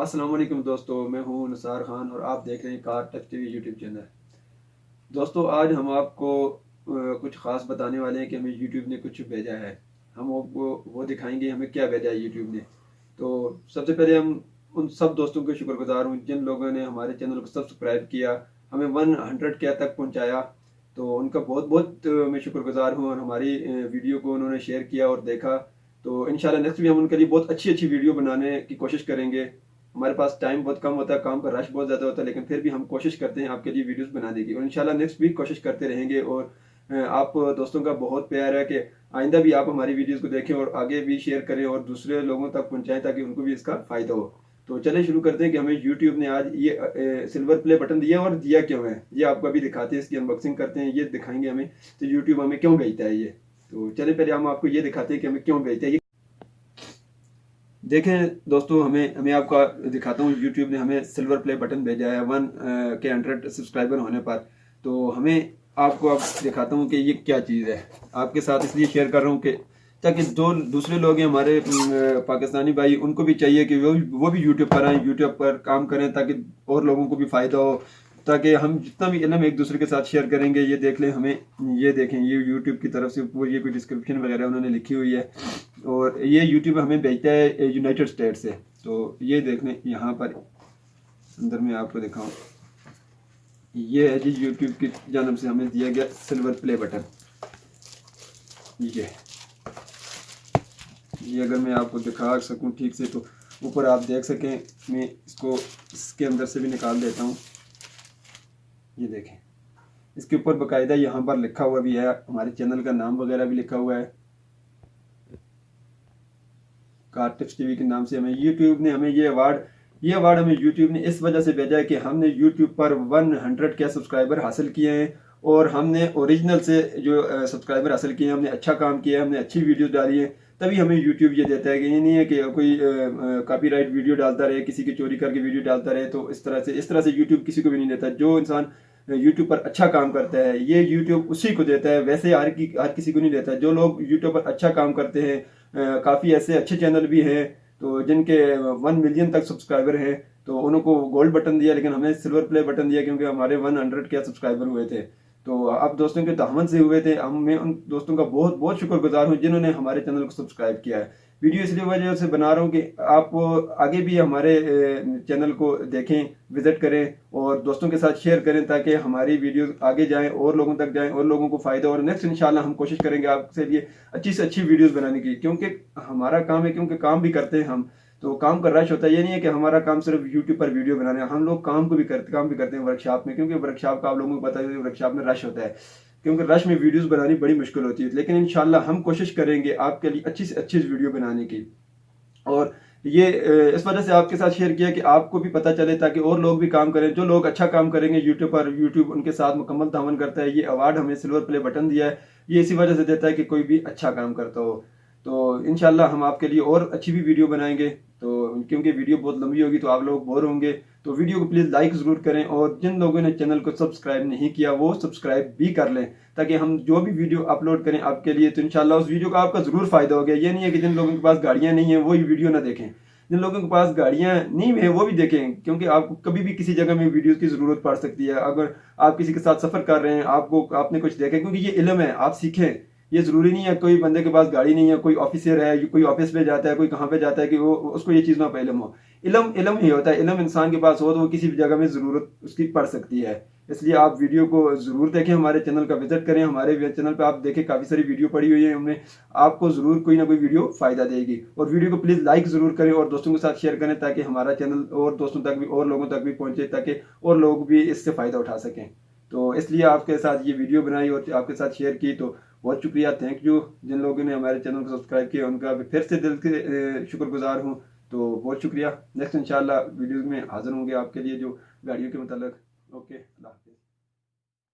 अस्सलाम वालेकुम दोस्तों, मैं हूं निसार खान और आप देख रहे हैं car take TV YouTube channel. दोस्तों, आज हम आपको कुछ ख़ास बताने वाले हैं कि हमें यूट्यूब ने कुछ भेजा है। हम वो दिखाएंगे हमें क्या भेजा है यूट्यूब ने। तो सबसे पहले हम उन सब दोस्तों के शुक्रगुजार हूँ जिन लोगों ने हमारे चैनल को सब्सक्राइब किया, हमें 100 के तक पहुँचाया। तो उनका बहुत बहुत मैं शुक्रगुजार हूँ और हमारी वीडियो को उन्होंने शेयर किया और देखा। तो इंशाल्लाह नेक्स्ट भी हम उनके लिए बहुत अच्छी अच्छी वीडियो बनाने की कोशिश करेंगे। हमारे पास टाइम बहुत कम होता है, काम का रश बहुत ज़्यादा होता है, लेकिन फिर भी हम कोशिश करते हैं आपके लिए वीडियोस बनाने की और इंशाल्लाह नेक्स्ट वीक कोशिश करते रहेंगे। और आप दोस्तों का बहुत प्यार है कि आइंदा भी आप हमारी वीडियोस को देखें और आगे भी शेयर करें और दूसरे लोगों तक पहुंचाएं ताकि उनको भी इसका फ़ायदा हो। तो चलें शुरू करते हैं कि हमें यूट्यूब ने आज ये सिल्वर प्ले बटन दिया और दिया क्यों है, ये आपको अभी दिखाते हैं, इसकी अनबॉक्सिंग करते हैं, ये दिखाएंगे हमें तो यूट्यूब हमें क्यों भेजता है ये। तो चलें पहले हम आपको ये दिखाते हैं कि हमें क्यों भेजता है। देखें दोस्तों, हमें हमें आपका दिखाता हूँ, यूट्यूब ने हमें सिल्वर प्ले बटन भेजा है 100 सब्सक्राइबर होने पर। तो हमें आपको अब दिखाता हूँ कि ये क्या चीज़ है, आपके साथ इसलिए शेयर कर रहा हूँ कि ताकि जो दूसरे लोग हैं हमारे पाकिस्तानी भाई, उनको भी चाहिए कि वो भी यूट्यूब पर आएँ, यूट्यूब पर काम करें ताकि और लोगों को भी फ़ायदा हो, ताकि हम जितना भी इल्म एक दूसरे के साथ शेयर करेंगे। ये देख लें, हमें ये देखें, ये यूट्यूब की तरफ से वो ये कोई डिस्क्रिप्शन वगैरह उन्होंने लिखी हुई है और ये यूट्यूब हमें भेजता है यूनाइटेड स्टेट से। तो ये देख लें, यहाँ पर अंदर में आपको दिखाऊं, ये है जी यूट्यूब की जानब से हमें दिया गया सिल्वर प्ले बटन। ये अगर मैं आपको दिखा सकूं ठीक से तो ऊपर आप देख सकें, मैं इसको इसके अंदर से भी निकाल देता हूँ। ये देखें, इसके ऊपर बाकायदा यहाँ पर लिखा हुआ भी है, हमारे चैनल का नाम वगैरह भी लिखा हुआ है, कार टिप्स टीवी के नाम से। हमें यूट्यूब ने हमें ये अवार्ड हमें यूट्यूब ने इस वजह से भेजा है कि हमने यूट्यूब पर 100 के सब्सक्राइबर हासिल किए हैं और हमने ओरिजिनल से जो सब्सक्राइबर हासिल किए हैं, हमने अच्छा काम किया है, हमने अच्छी वीडियो डाली है, तभी हमें यूट्यूब ये देता है। कि ये नहीं है कि कोई कॉपीराइट वीडियो डालता रहे, किसी की चोरी करके वीडियो डालता रहे। तो इस तरह से यूट्यूब किसी को भी नहीं देता। जो इंसान यूट्यूब पर अच्छा काम करता है ये यूट्यूब उसी को देता है, वैसे हर किसी को नहीं देता। जो लोग यूट्यूब पर अच्छा काम करते हैं, काफ़ी ऐसे अच्छे चैनल भी हैं तो जिनके 1 मिलियन तक सब्सक्राइबर हैं, तो उनको गोल्ड बटन दिया, लेकिन हमें सिल्वर प्ले बटन दिया क्योंकि हमारे 100 के सब्सक्राइबर हुए थे। तो आप दोस्तों के दामन से हुए थे। मैं उन दोस्तों का बहुत बहुत शुक्रगुजार हूँ जिन्होंने हमारे चैनल को सब्सक्राइब किया है। वीडियो इसलिए वजह से बना रहा हूँ कि आप आगे भी हमारे चैनल को देखें, विजिट करें और दोस्तों के साथ शेयर करें ताकि हमारी वीडियो आगे जाएं और लोगों तक जाएं और लोगों को फ़ायदा हो। और नेक्स्ट इंशाल्लाह हम कोशिश करेंगे आपसे लिए अच्छी से अच्छी वीडियोस बनाने की, क्योंकि हमारा काम है, क्योंकि काम भी करते हैं हम, तो काम का रश होता है। ये नहीं है कि हमारा काम सिर्फ यूट्यूब पर वीडियो बनाना है, हम लोग काम भी करते हैं वर्कशॉप में, क्योंकि वर्कशॉप का आप लोगों को पता है वर्कशॉप में रश होता है, क्योंकि रश में वीडियोस बनानी बड़ी मुश्किल होती है। लेकिन इंशाल्लाह हम कोशिश करेंगे आपके लिए अच्छी से अच्छी वीडियो बनाने की। और ये इस वजह से आपके साथ शेयर किया कि आपको भी पता चले ताकि और लोग भी काम करें। जो लोग अच्छा काम करेंगे यूट्यूब पर, यूट्यूब उनके साथ मुकम्मल तावन करता है। ये अवार्ड हमें सिल्वर प्ले बटन दिया है, ये इसी वजह से देता है कि कोई भी अच्छा काम करता हो। तो इंशाल्लाह हम आपके लिए और अच्छी भी वीडियो बनाएंगे। तो क्योंकि वीडियो बहुत लंबी होगी तो आप लोग बोर होंगे, तो वीडियो को प्लीज़ लाइक ज़रूर करें और जिन लोगों ने चैनल को सब्सक्राइब नहीं किया वो सब्सक्राइब भी कर लें ताकि हम जो भी वीडियो अपलोड करें आपके लिए तो इंशाल्लाह उस वीडियो का आपका ज़रूर फ़ायदा हो गया। ये नहीं है कि जिन लोगों के पास गाड़ियाँ नहीं हैं वो ही वीडियो ना देखें, जिन लोगों के पास गाड़ियाँ नहीं है वो भी देखें, क्योंकि आपको कभी भी किसी जगह में वीडियो की ज़रूरत पड़ सकती है। अगर आप किसी के साथ सफ़र कर रहे हैं, आपने कुछ देखा, क्योंकि ये इल्म है, आप सीखें। ये ज़रूरी नहीं है कोई बंदे के पास गाड़ी नहीं है, कोई ऑफिसर है, कोई ऑफिस पे जाता है, कोई कहाँ पे जाता है कि वो उसको ये चीज़ ना इल्म हो। इल्म ही होता है, इल्म इंसान के पास हो तो वो किसी भी जगह में ज़रूरत उसकी पड़ सकती है। इसलिए आप वीडियो को ज़रूर देखें, हमारे चैनल का विजिट करें। हमारे चैनल पे आप देखें काफ़ी सारी वीडियो पड़ी हुई है, हमने आपको ज़रूर कोई ना कोई वीडियो फ़ायदा देगी। और वीडियो को प्लीज़ लाइक ज़रूर करें और दोस्तों के साथ शेयर करें ताकि हमारा चैनल और दोस्तों तक भी और लोगों तक भी पहुँचे, ताकि और लोग भी इससे फ़ायदा उठा सकें। तो इसलिए आपके साथ ये वीडियो बनाई और आपके साथ शेयर की। तो बहुत शुक्रिया, थैंक यू। जिन लोगों ने हमारे चैनल को सब्सक्राइब किया उनका भी फिर से दिल के शुक्रगुजार हूँ। तो बहुत शुक्रिया। नेक्स्ट इंशाल्लाह वीडियो में हाजिर होंगे आपके लिए जो गाड़ियों के मतलब। ओके, अल्लाह हाफ़िज़।